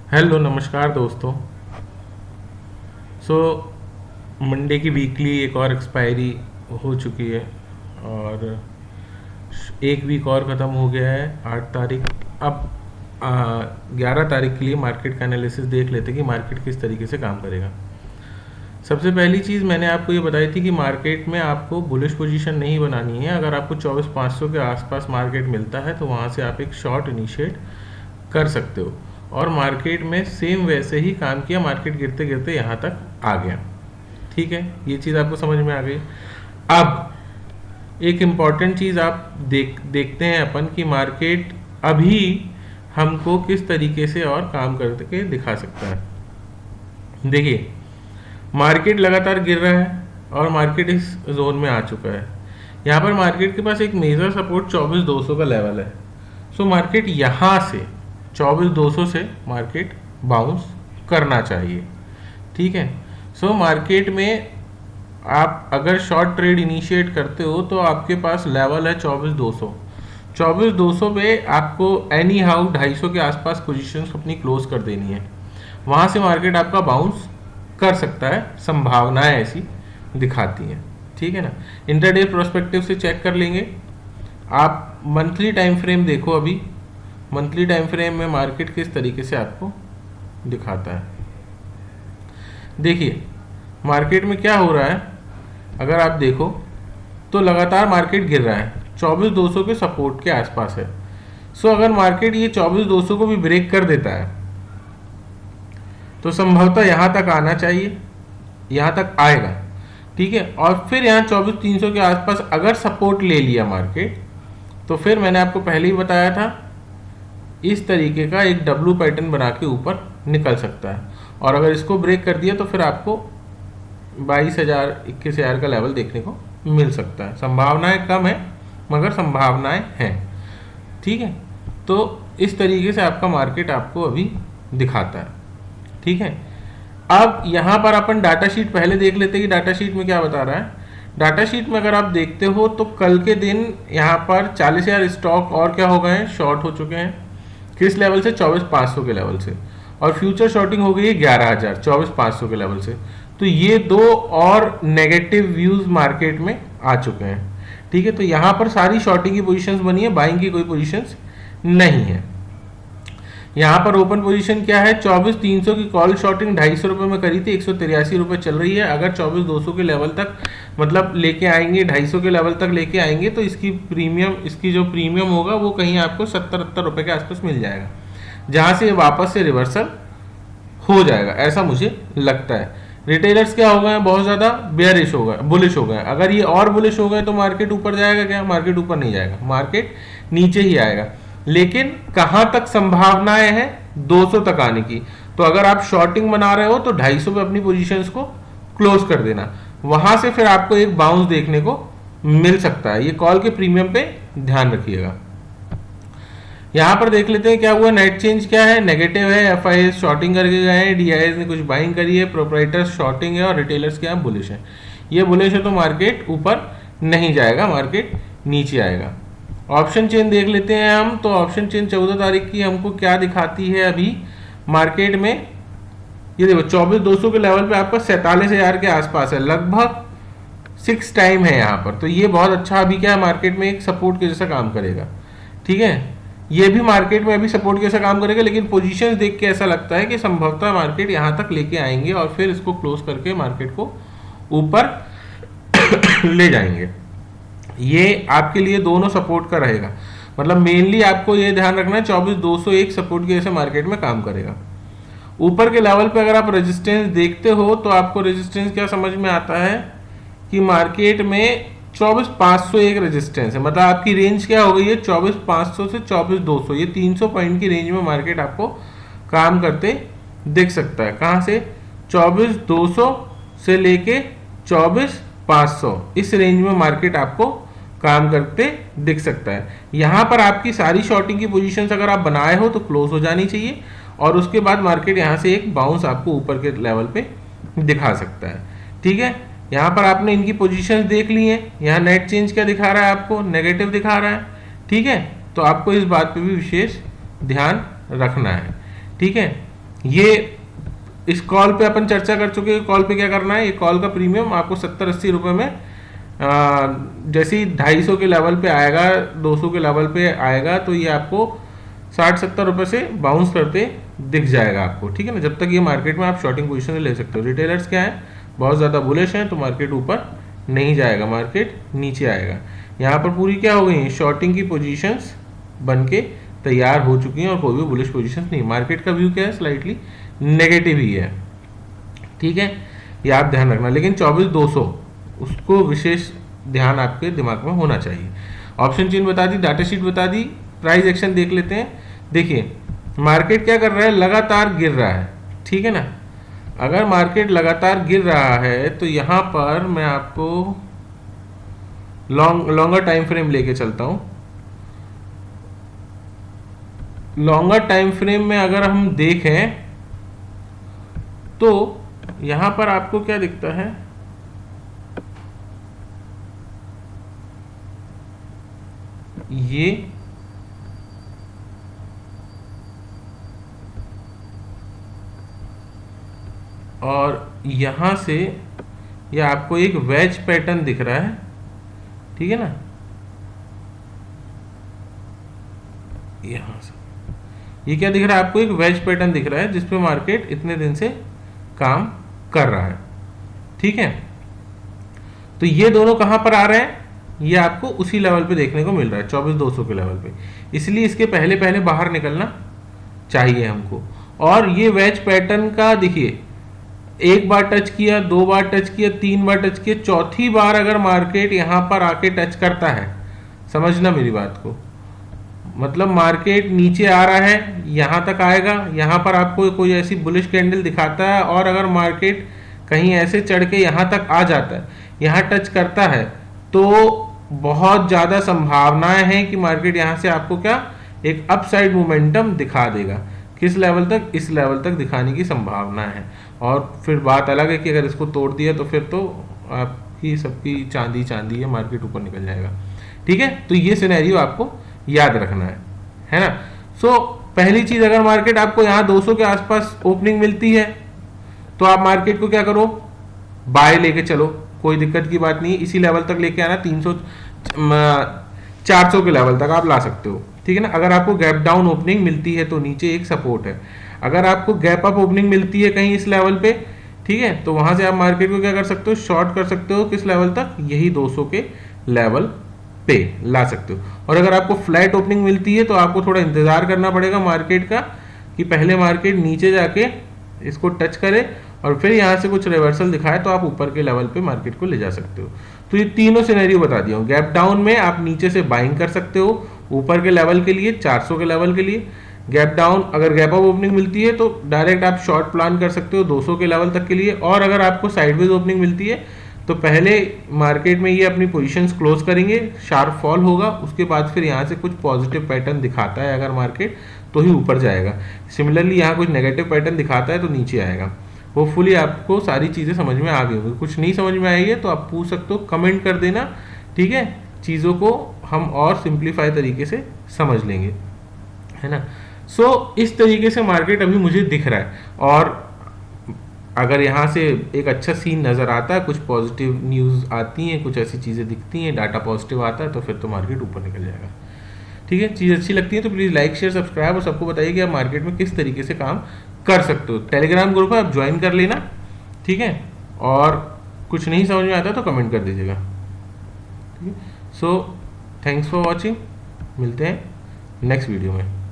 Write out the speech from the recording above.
Hello नमस्कार दोस्तों। So Monday की वीकली एक और एक्सपायरी हो चुकी है और एक वीक और ख़त्म हो गया है 8 तारीख। अब 11 तारीख के लिए मार्केट का एनालिसिस देख लेते हैं कि मार्केट किस तरीके से काम करेगा। सबसे पहली चीज़ मैंने आपको ये बताई थी कि मार्केट में आपको बुलिश पोजीशन नहीं बनानी है। अगर आपको 24,500 के आसपास मार्केट मिलता है तो वहाँ से आप एक शॉर्ट इनिशिएट कर सकते हो और मार्केट में सेम वैसे ही काम किया। मार्केट गिरते गिरते यहाँ तक आ गया। ठीक है, ये चीज़ आपको समझ में आ गई। अब एक इम्पॉर्टेंट चीज़ आप देखते हैं अपन कि मार्केट अभी हमको किस तरीके से और काम करके दिखा सकता है। देखिए, मार्केट लगातार गिर रहा है और मार्केट इस जोन में आ चुका है। यहाँ पर मार्केट के पास एक मेजर सपोर्ट 24,200 का लेवल है। सो मार्केट यहाँ से 24,200 से मार्केट बाउंस करना चाहिए। ठीक है। सो मार्केट में आप अगर शॉर्ट ट्रेड इनिशिएट करते हो तो आपके पास लेवल है 24,200। 24,200 पे आपको एनी हाउ 250 के आसपास पोजीशंस अपनी क्लोज कर देनी है। वहाँ से मार्केट आपका बाउंस कर सकता है, संभावनाएं ऐसी दिखाती हैं। ठीक है ना। इंटरडे प्रोस्पेक्टिव से चेक कर लेंगे। आप मंथली टाइम फ्रेम देखो। अभी मंथली टाइम फ्रेम में मार्केट किस तरीके से आपको दिखाता है। देखिए मार्केट में क्या हो रहा है, अगर आप देखो तो लगातार मार्केट गिर रहा है, 24,200 के सपोर्ट के आसपास है। सो अगर मार्केट ये 24,200 को भी ब्रेक कर देता है तो संभवतः यहाँ तक आना चाहिए, यहाँ तक आएगा। ठीक है। और फिर यहाँ 24,300 के आसपास अगर सपोर्ट ले लिया मार्केट तो फिर मैंने आपको पहले ही बताया था इस तरीके का एक डब्लू पैटर्न बना के ऊपर निकल सकता है। और अगर इसको ब्रेक कर दिया तो फिर आपको 22,000 21,000 का लेवल देखने को मिल सकता है। संभावनाएं कम है मगर संभावनाएं हैं। ठीक है। तो इस तरीके से आपका मार्केट आपको अभी दिखाता है। ठीक है। अब यहाँ पर अपन डाटा शीट पहले देख लेते हैं कि डाटा शीट में क्या बता रहा है। डाटा शीट में अगर आप देखते हो तो कल के दिन यहाँ पर 40,000 स्टॉक और क्या हो गए हैं, शॉर्ट हो चुके हैं। किस लेवल से? 24,500 के लेवल से। और फ्यूचर शॉर्टिंग हो गई है 11,000 24,500 के लेवल से। तो ये दो और नेगेटिव व्यूज मार्केट में आ चुके हैं। ठीक है। तो यहाँ पर सारी शॉर्टिंग की पोजीशंस बनी है, बाइंग की कोई पोजीशंस नहीं है। यहाँ पर ओपन पोजीशन क्या है, 24,300 की कॉल शॉर्टिंग 250 रुपये में करी थी, 183 रुपये चल रही है। अगर 24,200 के लेवल तक मतलब लेके आएंगे, 250 के लेवल तक लेके आएंगे तो इसकी जो प्रीमियम होगा वो कहीं आपको 70-80 रुपये के आसपास मिल जाएगा, जहाँ से वापस से रिवर्सल हो जाएगा, ऐसा मुझे लगता है। रिटेलर्स क्या हो गए, बहुत ज़्यादा बेयरिश हो गए, बुलिश हो गए। अगर ये और बुलिश हो गए तो मार्केट ऊपर जाएगा क्या? मार्केट ऊपर नहीं जाएगा, मार्केट नीचे ही आएगा। लेकिन कहां तक संभावनाएं हैं? 200 तक आने की। तो अगर आप शॉर्टिंग बना रहे हो तो 250 पे अपनी पोजीशंस को क्लोज कर देना, वहां से फिर आपको एक बाउंस देखने को मिल सकता है। ये कॉल के प्रीमियम पे ध्यान रखिएगा। यहां पर देख लेते हैं क्या हुआ। नेट चेंज क्या है, नेगेटिव है। एफआईएस शॉर्टिंग करके गए हैं, डीआईएस ने कुछ बाइंग करी है, प्रोप्राइटर्स शॉर्टिंग है और रिटेलर्स क्या है, बुलिश है। ये बुलिश है तो मार्केट ऊपर नहीं जाएगा, मार्केट नीचे आएगा। ऑप्शन चेन देख लेते हैं हम। तो ऑप्शन चेन 14 तारीख की हमको क्या दिखाती है अभी मार्केट में। ये देखो 24,200 के लेवल पे आपका 47,000 के आसपास है, लगभग 6 टाइम है यहाँ पर। तो ये बहुत अच्छा अभी क्या है, मार्केट में एक सपोर्ट के जैसा काम करेगा। ठीक है। ये भी मार्केट में अभी सपोर्ट के जैसा काम करेगा, लेकिन पोजीशंस देख के ऐसा लगता है कि संभवतः मार्केट यहाँ तक लेके आएंगे और फिर इसको क्लोज करके मार्केट को ऊपर ले जाएंगे। ये आपके लिए दोनों सपोर्ट का रहेगा। मतलब मेनली आपको ये ध्यान रखना है 24,200 एक सपोर्ट के जैसे मार्केट में काम करेगा। ऊपर के लेवल पे अगर आप रेजिस्टेंस देखते हो तो आपको रेजिस्टेंस क्या समझ में आता है कि मार्केट में 24,500 एक रेजिस्टेंस है। मतलब आपकी रेंज क्या हो गई है, 24,500 से 24,200। ये 300 पॉइंट की रेंज में मार्केट आपको काम करते दिख सकता है। कहाँ से? 24,200 से लेके 24,500 इस रेंज में मार्केट आपको काम करते दिख सकता है। यहां पर आपकी सारी शॉर्टिंग की पोजीशंस अगर आप बनाए हो तो क्लोज हो जानी चाहिए और उसके बाद मार्केट यहां से एक बाउंस आपको ऊपर के लेवल पे दिखा सकता है। ठीक है। यहां पर आपने इनकी पोजीशंस देख ली हैं। यहां नेट चेंज क्या दिखा रहा है आपको, नेगेटिव दिखा रहा है। ठीक है। तो आपको इस बात पे भी विशेष ध्यान रखना है। ठीक है। ये इस कॉल पे अपन चर्चा कर चुके हैं, कॉल पे क्या करना है, ये कॉल का प्रीमियम आपको 70-80 रुपए में जैसे ही 250 के लेवल पे आएगा, 200 के लेवल पे आएगा, तो ये आपको 60-70 रुपए से बाउंस करते दिख जाएगा आपको, ठीक है ना। जब तक ये मार्केट में आप शॉर्टिंग पोजीशन ले सकते हो। रिटेलर्स क्या है, बहुत ज़्यादा बुलिश हैं, तो मार्केट ऊपर नहीं जाएगा, मार्केट नीचे आएगा। यहाँ पर पूरी क्या हो गई है, शॉर्टिंग की पोजीशंस बन के तैयार हो चुकी हैं और कोई भी बुलिश पोजीशंस नहीं। मार्केट का व्यू क्या है, स्लाइटली नेगेटिव ही है, ठीक है, ये आप ध्यान रखना। लेकिन 24,200 उसको विशेष ध्यान आपके दिमाग में होना चाहिए। ऑप्शन चेन बता दी, डाटा शीट बता दी, प्राइस एक्शन देख लेते हैं। देखिए मार्केट क्या कर रहा है, लगातार गिर रहा है, ठीक है ना। अगर मार्केट लगातार गिर रहा है तो यहाँ पर मैं आपको लॉन्गर टाइम फ्रेम लेके चलता हूँ। लॉन्गर टाइम फ्रेम में अगर हम देखें तो यहां पर आपको क्या दिखता है, ये और यहां से ये आपको एक वेज पैटर्न दिख रहा है, ठीक है ना। यहां से ये क्या दिख रहा है आपको, एक वेज पैटर्न दिख रहा है जिसपे मार्केट इतने दिन से काम कर रहा है, ठीक है। तो ये दोनों कहां पर आ रहे हैं, ये आपको उसी लेवल पे देखने को मिल रहा है, 24,200 के लेवल पे। इसलिए इसके पहले पहले बाहर निकलना चाहिए हमको। और ये वेज पैटर्न का देखिए, एक बार टच किया, 2 बार टच किया, 3 बार टच किया, चौथी बार अगर मार्केट यहां पर आके टच करता है, समझना मेरी बात को, मतलब मार्केट नीचे आ रहा है, यहां तक आएगा, यहां पर आपको कोई ऐसी बुलिश कैंडल दिखाता है, और अगर मार्केट कहीं ऐसे चढ़ के यहां तक आ जाता है, यहां टच करता है, तो बहुत ज्यादा संभावनाएं हैं कि मार्केट यहां से आपको क्या, एक अपसाइड मोमेंटम दिखा देगा। किस लेवल तक, इस लेवल तक दिखाने की संभावना है। और फिर बात अलग है कि अगर इसको तोड़ दिया तो फिर तो आपकी सबकी चांदी चांदी है, मार्केट ऊपर निकल जाएगा, ठीक है। तो ये सिनेरियो आपको याद रखना है ना। सो पहली चीज, अगर मार्केट आपको यहाँ 200 के आसपास ओपनिंग मिलती है तो आप मार्केट को क्या करो, बाय लेके चलो, कोई दिक्कत की बात नहीं। इसी लेवल तक लेके आना, 300 400 के लेवल तक आप ला सकते हो, ठीक है ना। अगर आपको गैप डाउन ओपनिंग मिलती है तो नीचे एक सपोर्ट है। अगर आपको गैप अप ओपनिंग मिलती है कहीं इस लेवल पे, ठीक है, तो वहां से आप मार्केट को क्या कर सकते हो, शॉर्ट कर सकते हो। किस लेवल तक, यही 200 के लेवल पे ला सकते हो। और अगर आपको फ्लैट ओपनिंग मिलती है तो आपको थोड़ा इंतजार करना पड़ेगा मार्केट का, कि पहले मार्केट नीचे जाके इसको टच करे और फिर यहाँ से कुछ रिवर्सल दिखाए तो आप ऊपर के लेवल पे मार्केट को ले जा सकते हो। तो ये तीनों सिनेरियो बता दिया हूँ। गैप डाउन में आप नीचे से बाइंग कर सकते हो ऊपर के लेवल के लिए, 400 के लेवल के लिए। गैप डाउन, अगर गैप अप ओपनिंग मिलती है तो डायरेक्ट आप शॉर्ट प्लान कर सकते हो 200 के लेवल तक के लिए। और अगर आपको साइडवेज ओपनिंग मिलती है तो पहले मार्केट में ये अपनी पोजीशंस क्लोज करेंगे, शार्प फॉल होगा, उसके बाद फिर यहाँ से कुछ पॉजिटिव पैटर्न दिखाता है अगर मार्केट, तो ही ऊपर जाएगा। सिमिलरली यहाँ कुछ नेगेटिव पैटर्न दिखाता है तो नीचे आएगा। होपफुली आपको सारी चीज़ें समझ में आ गई होंगी। कुछ नहीं समझ में आई है तो आप पूछ सकते हो, कमेंट कर देना, ठीक है। चीज़ों को हम और सिंप्लीफाई तरीके से समझ लेंगे, है ना। सो इस तरीके से मार्केट अभी मुझे दिख रहा है। और अगर यहाँ से एक अच्छा सीन नज़र आता है, कुछ पॉजिटिव न्यूज़ आती हैं, कुछ ऐसी चीज़ें दिखती हैं, डाटा पॉजिटिव आता है, तो फिर तो मार्केट ऊपर निकल जाएगा, ठीक है। चीज़ अच्छी लगती है तो प्लीज़ लाइक शेयर सब्सक्राइब, और सबको बताइए कि आप मार्केट में किस तरीके से काम कर सकते हो। टेलीग्राम ग्रुप है, आप ज्वाइन कर लेना, ठीक है। और कुछ नहीं समझ में आता तो कमेंट कर दीजिएगा, ठीक है। सो थैंक्स फॉर वॉचिंग, मिलते हैं नेक्स्ट वीडियो में।